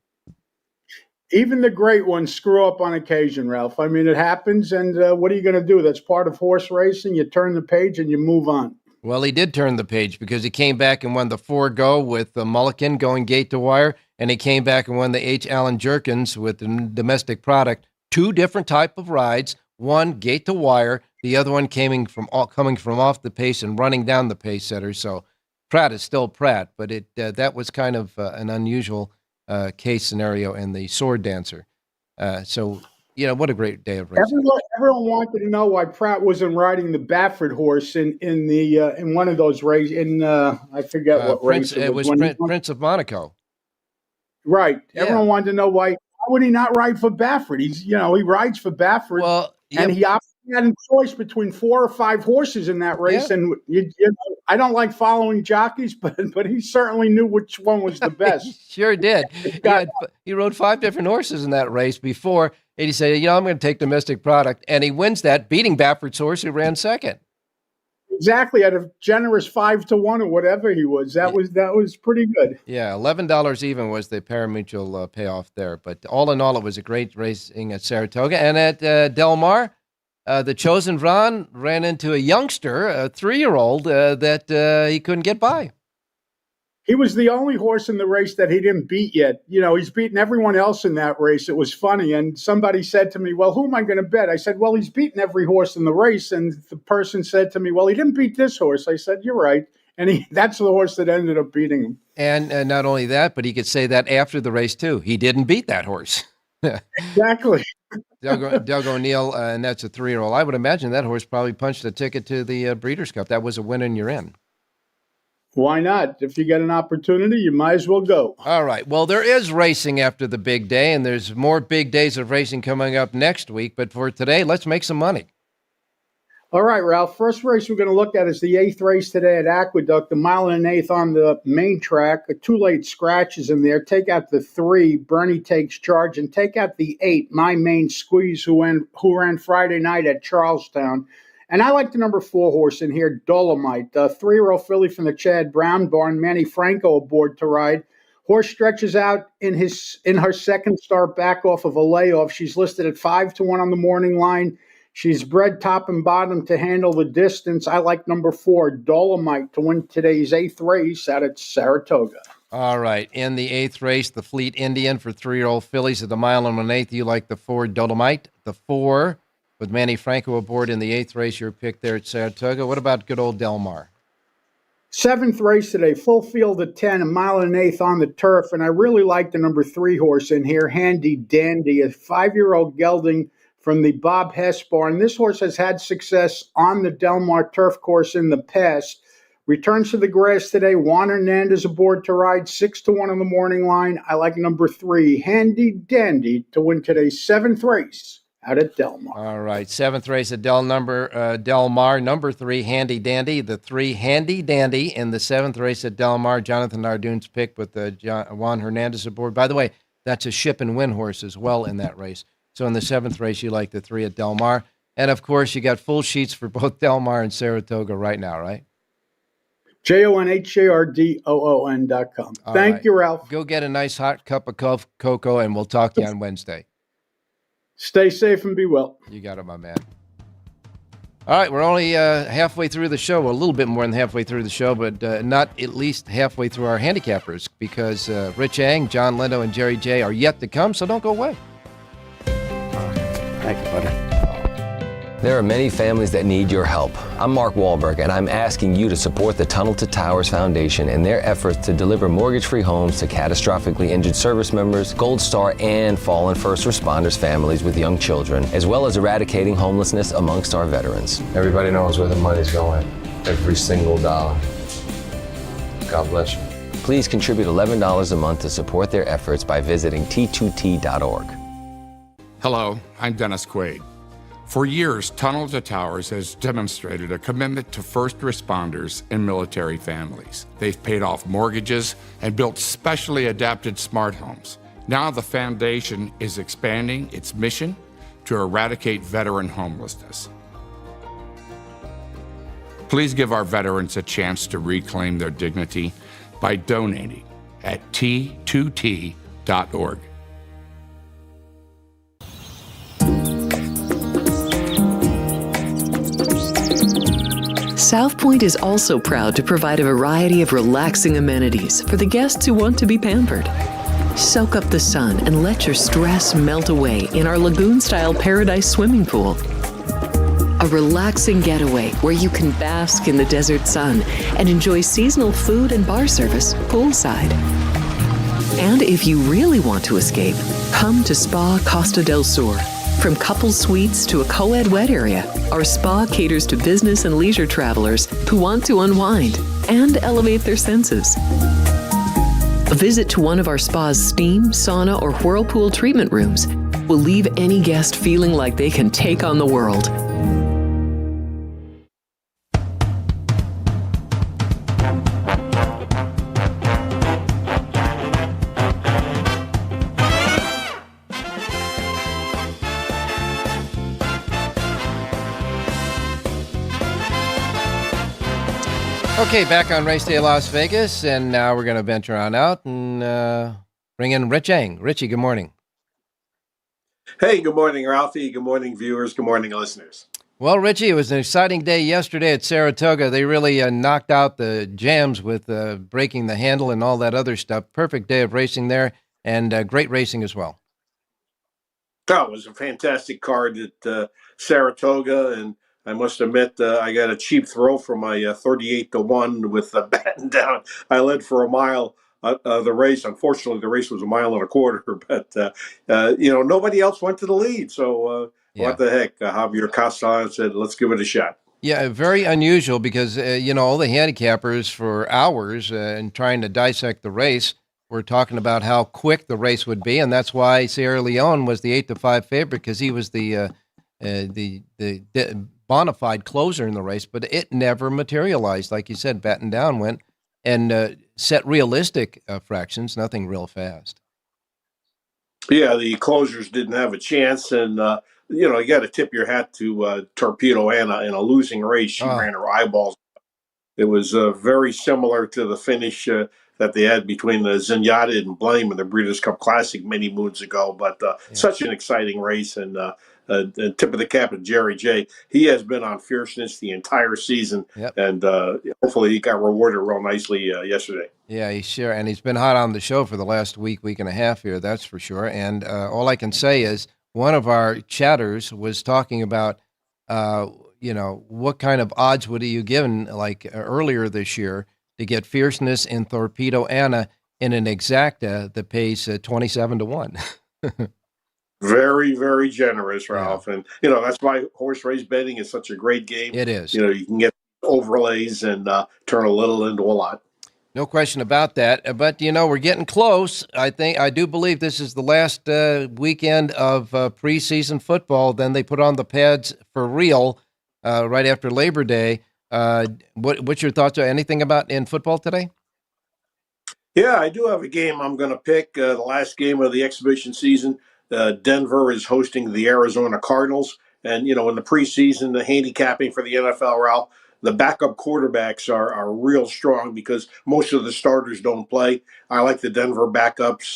Even the great ones screw up on occasion, Ralph. I mean, it happens, and what are you going to do? That's part of horse racing. You turn the page and you move on. Well, he did turn the page, because he came back and won the 4-go with the Mulligan going gate to wire, and he came back and won the H. Allen Jerkins with the domestic product. 2 different type of rides, one gate to wire, the other one coming from off the pace and running down the pace setter. So Pratt is still Pratt, but that was kind of an unusual case scenario in the Sword Dancer. What a great day of racing. Everyone wanted to know why Pratt wasn't riding the Baffert horse in one of those races. I forget what race it was. Prince of Monaco. Right. Yeah. Everyone wanted to know why would he not ride for Baffert? He rides for Baffert. Well, and he obviously had a choice between 4 or 5 horses in that race. Yeah. And I don't like following jockeys, but he certainly knew which one was the best. He sure did. He rode 5 different horses in that race before, and he said, I'm going to take the Mystic Product, and he wins that, beating Baffert's horse, who ran second. Exactly, at a generous 5-1 or whatever he was. That was pretty good. Yeah, $11 even was the parimutuel payoff there. But all in all, it was a great racing at Saratoga. And at Del Mar, the Chosen Vran ran into a youngster, a 3-year-old, that he couldn't get by. He was the only horse in the race that he didn't beat yet. He's beaten everyone else in that race. It was funny. And somebody said to me, well, who am I going to bet? I said, well, he's beaten every horse in the race. And the person said to me, well, he didn't beat this horse. I said, you're right. And that's the horse that ended up beating him. And not only that, but he could say that after the race, too. He didn't beat that horse. Exactly. Doug O'Neill, and that's a 3-year-old. I would imagine that horse probably punched a ticket to the Breeders' Cup. That was a win and you're in. Why not? If you get an opportunity, you might as well go. All right. Well, there is racing after the big day, and there's more big days of racing coming up next week. But for today, let's make some money. All right, Ralph. First race we're going to look at is the 8th race today at Aqueduct, the 1.125 on the main track. 2 late scratches in there. Take out the 3, Bernie Takes Charge, and take out the 8, My Main Squeeze, who ran Friday night at Charlestown. And I like the number 4 horse in here, Dolomite, 3-year-old filly from the Chad Brown barn. Manny Franco aboard to ride. Horse stretches out in her second start back off of a layoff. She's listed at 5-1 on the morning line. She's bred top and bottom to handle the distance. I like number 4, Dolomite, to win today's 8th race out at Saratoga. All right. In the 8th race, the Fleet Indian for 3-year-old fillies at the 1.125. You like the 4, Dolomite. The 4, with Manny Franco aboard in the 8th race, your pick there at Saratoga. What about good old Del Mar? 7th race today, full field at 10, 1.125 on the turf. And I really like the number 3 horse in here, Handy Dandy, a 5-year-old gelding from the Bob Hess barn. This horse has had success on the Del Mar turf course in the past. Returns to the grass today. Juan Hernandez aboard to ride, 6-1 on the morning line. I like number 3, Handy Dandy, to win today's 7th race out at Del Mar. All right, 7th race at Del Mar, number 3, Handy Dandy. The 3, Handy Dandy, in the 7th race at Del Mar. Jonathan Nardoon's pick with Juan Hernandez aboard. By the way, that's a ship and win horse as well in that race. So in the 7th race, you like the 3 at Del Mar. And, of course, you got full sheets for both Del Mar and Saratoga right now, right? JONHJRDOON.com. Thank you, Ralph. Go get a nice hot cup of cocoa, and we'll talk to you on Wednesday. Stay safe and be well. You got it, my man. All right, we're only halfway through the show, a little bit more than halfway through the show, but not at least halfway through our handicappers, because Rich Ang, John Lindo, and Jerry J are yet to come, so don't go away. Thank you, buddy. There are many families that need your help. I'm Mark Wahlberg, and I'm asking you to support the Tunnel to Towers Foundation in their efforts to deliver mortgage-free homes to catastrophically injured service members, Gold Star, and fallen first responders families with young children, as well as eradicating homelessness amongst our veterans. Everybody knows where the money's going. Every single dollar. God bless you. Please contribute $11 a month to support their efforts by visiting T2T.org. Hello, I'm Dennis Quaid. For years, Tunnel to Towers has demonstrated a commitment to first responders and military families. They've paid off mortgages and built specially adapted smart homes. Now the foundation is expanding its mission to eradicate veteran homelessness. Please give our veterans a chance to reclaim their dignity by donating at T2T.org. South Point is also proud to provide a variety of relaxing amenities for the guests who want to be pampered. Soak up the sun and let your stress melt away in our lagoon-style paradise swimming pool. A relaxing getaway where you can bask in the desert sun and enjoy seasonal food and bar service poolside. And if you really want to escape, come to Spa Costa del Sur. From couple suites to a co-ed wet area, our spa caters to business and leisure travelers who want to unwind and elevate their senses. A visit to one of our spa's steam, sauna, or whirlpool treatment rooms will leave any guest feeling like they can take on the world. Okay, back on Race Day Las Vegas, and now we're going to venture on out and bring in Rich Eng. Richie, good morning. Hey, good morning, Ralphie. Good morning, viewers. Good morning, listeners. Well, Richie, it was an exciting day yesterday at Saratoga. They really knocked out the jams with breaking the handle and all that other stuff. Perfect day of racing there, and great racing as well. Oh, it was a fantastic card at Saratoga, and I must admit, I got a cheap throw for my 38-1 with batten down. I led for a mile the race. Unfortunately, the race was a mile and a quarter, but nobody else went to the lead. So what the heck? Javier Castellan said, "Let's give it a shot." Yeah, very unusual because all the handicappers for hours and trying to dissect the race were talking about how quick the race would be, and that's why Sierra Leone was the 8-5 favorite, because he was the bona fide closer in the race, but it never materialized. Like you said, batten down went and set realistic fractions, nothing real fast. Yeah, the closers didn't have a chance, and you got to tip your hat to Torpedo Anna in a losing race. She ran her eyeballs. It was very similar to the finish that they had between the Zenyatta and Blame in the Breeders' Cup Classic many moons ago, but such an exciting race, and tip of the cap to Jerry J. He has been on fierceness the entire season, and hopefully he got rewarded real nicely yesterday. Yeah, he's been hot on the show for the last week and a half here, that's for sure. And all I can say is one of our chatters was talking about, what kind of odds would you given earlier this year to get fierceness in Torpedo Anna in an exacta that pays 27-1. Very, very generous, Ralph. Yeah. And, that's why horse race betting is such a great game. It is. You can get overlays and turn a little into a lot. No question about that. But, we're getting close. I do believe this is the last weekend of preseason football. Then they put on the pads for real right after Labor Day. What's your thoughts on anything about in football today? Yeah, I do have a game I'm going to pick. The last game of the exhibition season. Denver is hosting the Arizona Cardinals. And, in the preseason, the handicapping for the NFL, Ralph, the backup quarterbacks are real strong because most of the starters don't play. I like the Denver backups,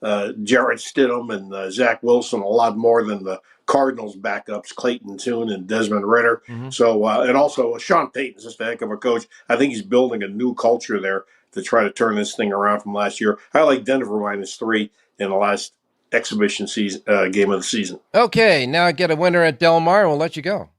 Jarrett Stidham and Zach Wilson, a lot more than the Cardinals backups, Clayton Tune and Desmond Ridder. Mm-hmm. So, and also Sean Payton's just a heck of a coach. I think he's building a new culture there to try to turn this thing around from last year. I like Denver -3 in the last exhibition season game of the season. Okay, now get a winner at Del Mar, and we'll let you go.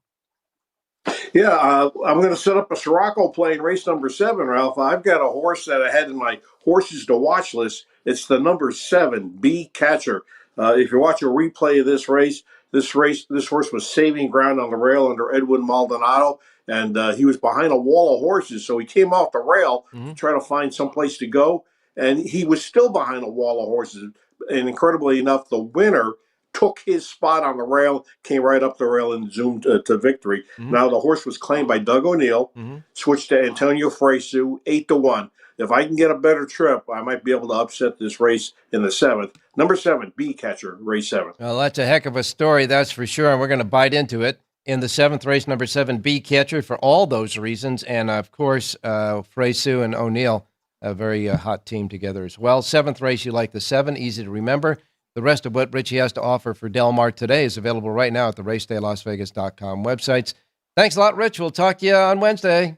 Yeah, I'm going to set up a Siraco play in race number 7, Ralph. I've got a horse that I had in my horses to watch list. It's the number 7, B Catcher. If you watch a replay of this race, this horse was saving ground on the rail under Edwin Maldonado, and he was behind a wall of horses. So he came off the rail to try to find some place to go, and he was still behind a wall of horses. And incredibly enough, the winner took his spot on the rail, came right up the rail and zoomed to victory. Mm-hmm. Now the horse was claimed by Doug O'Neill, switched to Antonio Fresu, 8-1. If I can get a better trip, I might be able to upset this race in the 7th. Number 7, B Catcher, race 7. Well, that's a heck of a story, that's for sure, and we're going to bite into it. In the 7th race, number 7, B Catcher, for all those reasons, and of course, Fresu and O'Neill, a very hot team together as well. 7th race, you like the 7, easy to remember. The rest of what Richie has to offer for Del Mar today is available right now at the racedaylasvegas.com websites. Thanks a lot, Rich. We'll talk to you on Wednesday.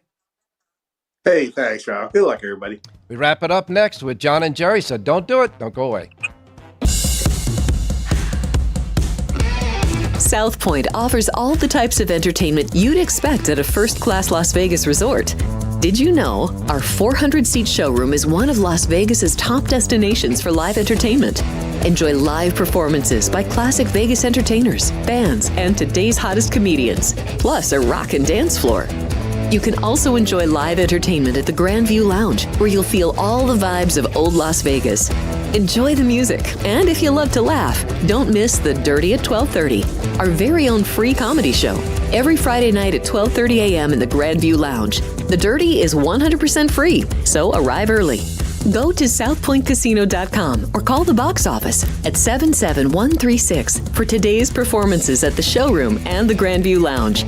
Hey, thanks, Ralph. Good luck, everybody. We wrap it up next with John and Jerry. So don't do it. Don't go away. South Point offers all the types of entertainment you'd expect at a first-class Las Vegas resort. Did you know our 400-seat showroom is one of Las Vegas's top destinations for live entertainment? Enjoy live performances by classic Vegas entertainers, bands, and today's hottest comedians, plus a rock and dance floor. You can also enjoy live entertainment at the Grandview Lounge, where you'll feel all the vibes of old Las Vegas. Enjoy the music, and if you love to laugh, don't miss The Dirty at 12:30, our very own free comedy show. Every Friday night at 12:30 a.m. in the Grandview Lounge. The Dirty is 100% free, so arrive early. Go to southpointcasino.com or call the box office at 77136 for today's performances at the showroom and the Grandview Lounge.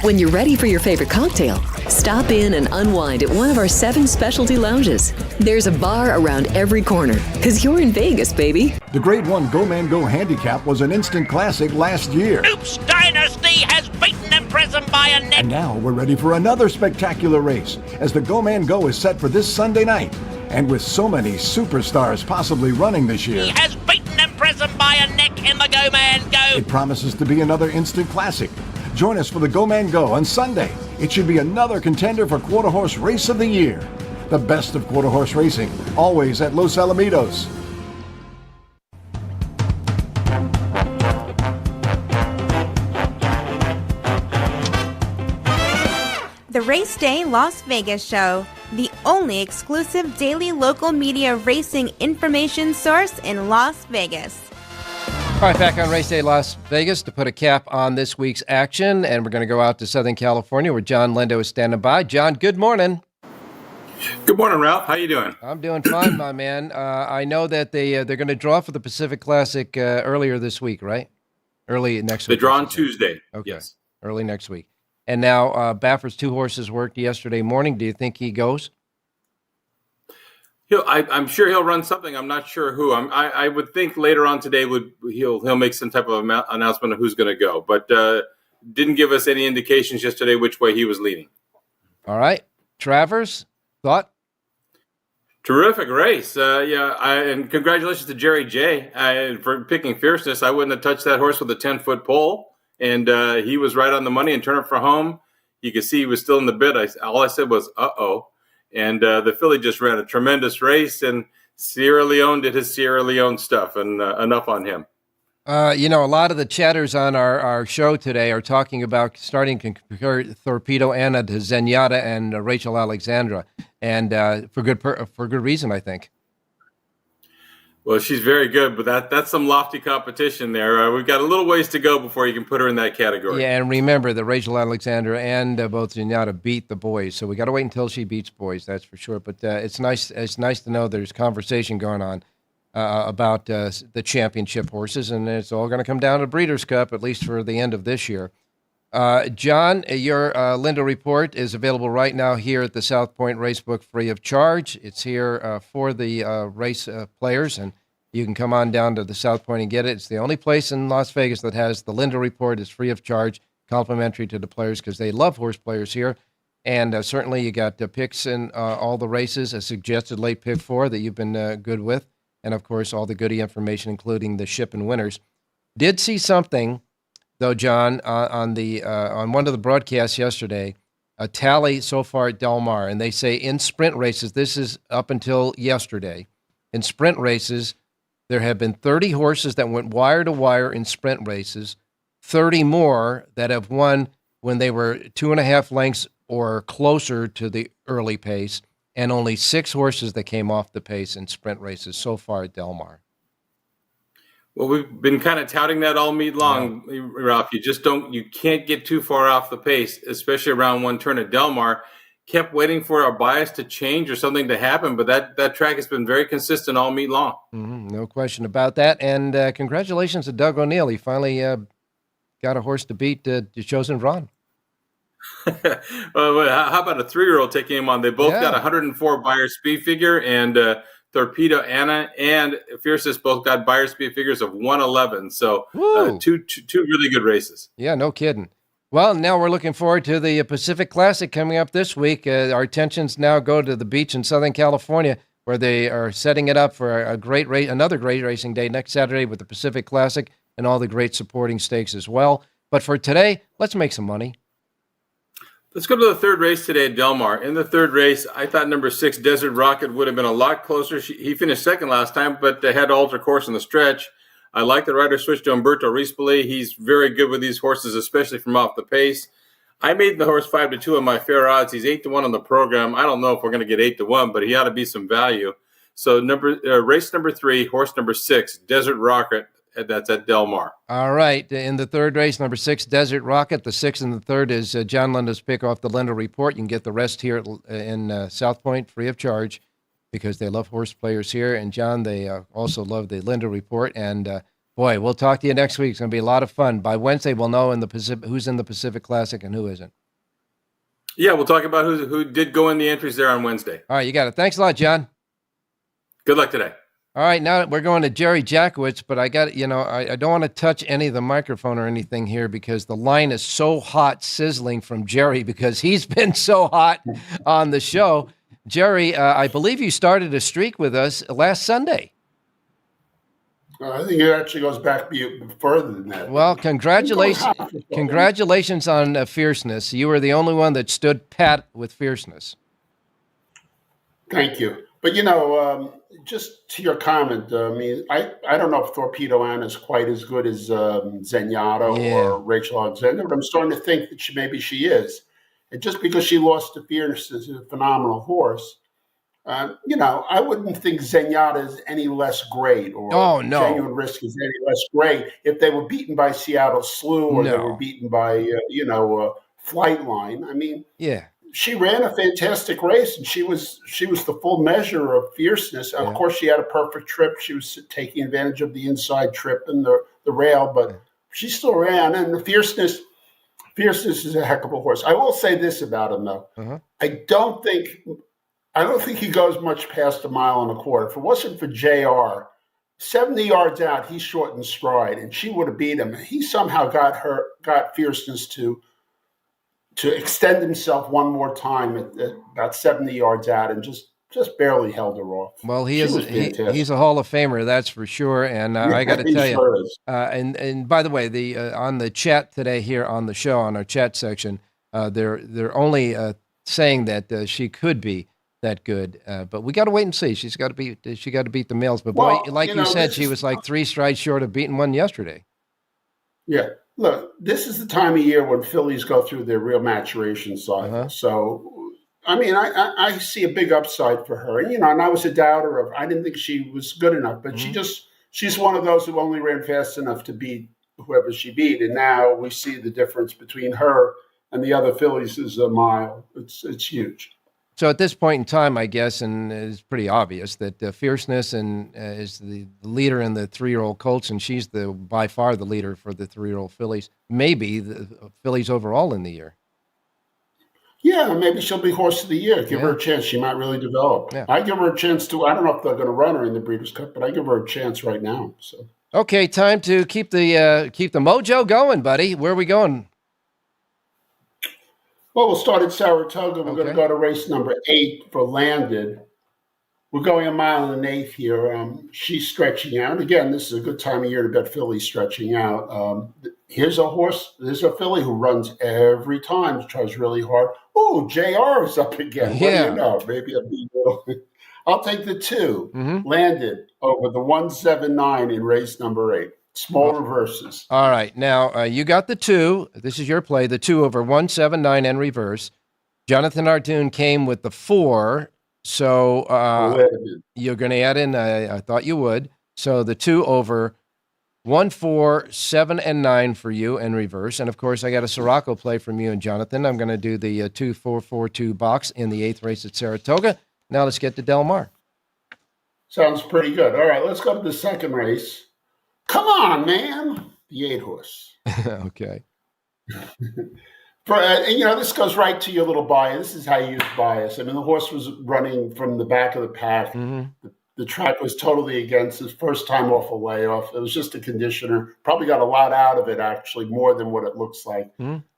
When you're ready for your favorite cocktail, stop in and unwind at one of our 7 specialty lounges. There's a bar around every corner, because you're in Vegas, baby. The Grade 1 Go Man Go handicap was an instant classic last year. Oops, Dynasty has beaten them present by a neck. And now we're ready for another spectacular race, as the Go Man Go is set for this Sunday night. And with so many superstars possibly running this year, He has beaten them present by a neck in the Go Man Go. it promises to be another instant classic. Join us for the Go Man Go on Sunday. It should be another contender for Quarter Horse Race of the Year. The best of quarter horse racing, always at Los Alamitos. The Race Day Las Vegas Show, the only exclusive daily local media racing information source in Las Vegas. All right, back on Race Day Las Vegas to put a cap on this week's action, and we're going to go out to Southern California where John Lindo is standing by. John, good morning. Good morning, Ralph. How you doing? I'm doing fine, my man. I know that they're going to draw for the Pacific Classic earlier this week, right? Early next week. They draw on Tuesday. Okay. Yes. Early next week. And now Baffert's 2 horses worked yesterday morning. Do you think he goes? I'm sure he'll run something. I'm not sure who. I would think later on today he'll make some type of announcement of who's going to go, but didn't give us any indications yesterday which way he was leading. All right, Travers, thought? Terrific race. And congratulations to Jerry J for picking Fierceness. I wouldn't have touched that horse with a 10-foot pole, and he was right on the money and turned it for home. You could see he was still in the bid. All I said was, uh-oh. And the filly just ran a tremendous race, and Sierra Leone did his Sierra Leone stuff, and enough on him. A lot of the chatters on our show today are talking about starting to compare Torpedo Anna to Zenyatta and Rachel Alexandra, and for good reason, I think. Well, she's very good, but that's some lofty competition there. We've got a little ways to go before you can put her in that category. Yeah, and remember that Rachel Alexandra and both Zenyatta beat the boys, so we got to wait until she beats boys. That's for sure. But it's nice to know there's conversation going on about the championship horses, and it's all going to come down to Breeders' Cup, at least for the end of this year. John, your Lindo report is available right now here at the South Point Racebook free of charge. It's here for the race players, and you can come on down to the South Point and get it. It's the only place in Las Vegas that has the Lindo report. It's free of charge, complimentary to the players because they love horse players here. And certainly you got picks in all the races, a suggested late pick 4 that you've been good with, and, of course, all the goodie information, including the ship and winners. Did see something, though, John, on one of the broadcasts yesterday, a tally so far at Del Mar, and they say in sprint races, this is up until yesterday, in sprint races, there have been 30 horses that went wire to wire in sprint races, 30 more that have won when they were 2.5 lengths or closer to the early pace, and only 6 horses that came off the pace in sprint races so far at Del Mar. Well, we've been kind of touting that all meet long, Ralph. You can't get too far off the pace, especially around one turn at Del Mar. Kept waiting for our bias to change or something to happen, but that track has been very consistent all meet long. Mm-hmm, no question about that. And congratulations to Doug O'Neill. He finally got a horse to beat Chosen Vron. Well, how about a 3-year-old taking him on? They both got 104 Beyer speed figure, and Torpedo Anna and Fierceness both got Beyer speed figures of 111. So two really good races. Yeah, no kidding. Well, now we're looking forward to the Pacific Classic coming up this week. Our attentions now go to the beach in Southern California, where they are setting it up for another great racing day next Saturday with the Pacific Classic and all the great supporting stakes as well. But for today, let's make some money. Let's go to the third race today at Del Mar. In the third race, I thought number 6, Desert Rocket, would have been a lot closer. He finished second last time, but had to alter course in the stretch. I like the rider switch to Umberto Rispoli. He's very good with these horses, especially from off the pace. I made the horse 5-2 on my fair odds. He's 8-1 on the program. I don't know if we're going to get 8-1, but he ought to be some value. So race number 3, horse number 6, Desert Rocket. That's at Del Mar. All right. In the third race, number 6, Desert Rocket. The 6th and the 3rd is John Linda's pick off the Linda Report. You can get the rest here in South Point free of charge because they love horse players here. And, John, they also love the Linda Report. And, boy, we'll talk to you next week. It's going to be a lot of fun. By Wednesday, we'll know who's in the Pacific Classic and who isn't. Yeah, we'll talk about who did go in the entries there on Wednesday. All right, you got it. Thanks a lot, John. Good luck today. All right, now we're going to Jerry Jackowitz, but I got, I don't want to touch any of the microphone or anything here because the line is so hot, sizzling from Jerry because he's been so hot on the show. Jerry, I believe you started a streak with us last Sunday. I think it actually goes back further than that. Well, congratulations on fierceness. You were the only one that stood pat with fierceness. Thank you. But, just to your comment, I don't know if Torpedo Ann is quite as good as Zenyatta or Rachel Alexander, but I'm starting to think that maybe she is. And just because she lost to Fierceness is a phenomenal horse, I wouldn't think Zenyatta is any less great or Genuine Risk is any less great if they were beaten by Seattle Slew or they were beaten by, Flightline. She ran a fantastic race, and she was the full measure of fierceness. Of course, she had a perfect trip. She was taking advantage of the inside trip and the rail, but she still ran. And the fierceness is a heck of a horse. I will say this about him, though. I don't think he goes much past a mile and a quarter. If it wasn't for JR, 70 yards out, he's short in stride, and she would have beat him. He somehow got fierceness to extend himself one more time at about 70 yards out and just barely held her off. Well, he's a Hall of Famer, that's for sure. And I got to tell you, and by the way, on the chat today here on the show, on our chat section, they're only saying that she could be that good, but we got to wait and see. She got to beat the males. But boy, like you said, she was like 3 strides short of beating one yesterday. Yeah. Look, this is the time of year when fillies go through their real maturation cycle. So, I see a big upside for her. And I was a doubter of. I didn't think she was good enough, but she's one of those who only ran fast enough to beat whoever she beat. And now we see the difference between her and the other fillies is a mile. It's huge. So at this point in time, I guess, and it's pretty obvious that Fierceness is the leader in the 3-year-old colts, and she's by far the leader for the 3-year-old fillies. Maybe the fillies overall in the year. Yeah, maybe she'll be horse of the year. Give her a chance; she might really develop. Yeah. I give her a chance too. I don't know if they're going to run her in the Breeders' Cup, but I give her a chance right now. So okay, time to keep the mojo going, buddy. Where are we going? Well, we'll start at Saratoga. We're going to go to race number 8 for Landed. We're going 1 1/8 here. She's stretching out. Again, this is a good time of year to bet fillies stretching out. Here's a horse. There's a filly who runs every time, tries really hard. Oh, JR is up again. What do you know? Maybe I'll take the 2. Landed over the 179 in race number 8. Small reverses. All right. Now, you got the 2. This is your play. The 2 over 179 and reverse. Jonathan Artoon came with the 4. So you're going to add in, I thought you would. So the 2 over 1, 4, 7, and 9 for you and reverse. And, of course, I got a Siraco play from you and Jonathan. I'm going to do the 2, 4, 4, 2 box in the 8th race at Saratoga. Now let's get to Del Mar. Sounds pretty good. All right, let's go to the second race. Come on, man. The 8 horse. Okay. This goes right to your little bias. This is how you use bias. The horse was running from the back of the pack. The track was totally against his first time off a layoff. It was just a conditioner. Probably got a lot out of it, actually, more than what it looks like.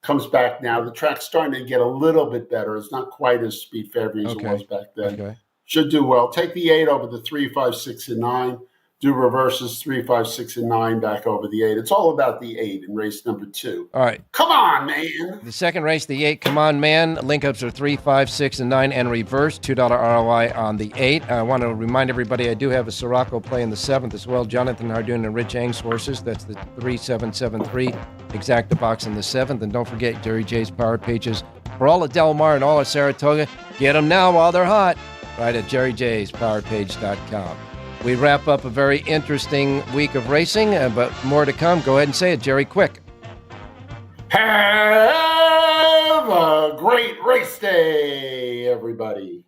Comes back now. The track's starting to get a little bit better. It's not quite as speed favoring as it was back then. Okay. Should do well. Take the 8 over the 3, 5, 6, and 9. Do reverses 3, 5, 6, and 9 back over the 8. It's all about the 8 in race number 2. All right. Come on, man. The second race, the 8. Come on, man. Link ups are 3, 5, 6, and 9 and reverse. $2 ROI on the 8. I want to remind everybody I do have a Siraco play in the 7th as well. Jonathan Hardoon and Rich Ang's horses. That's the 3, 7, 7, 3. Exacta Box on the 7th. And don't forget Jerry J's Power Pages for all of Del Mar and all of Saratoga. Get them now while they're hot. Right at jerryjspowerpage.com. We wrap up a very interesting week of racing, but more to come. Go ahead and say it, Jerry, quick. Have a great race day, everybody.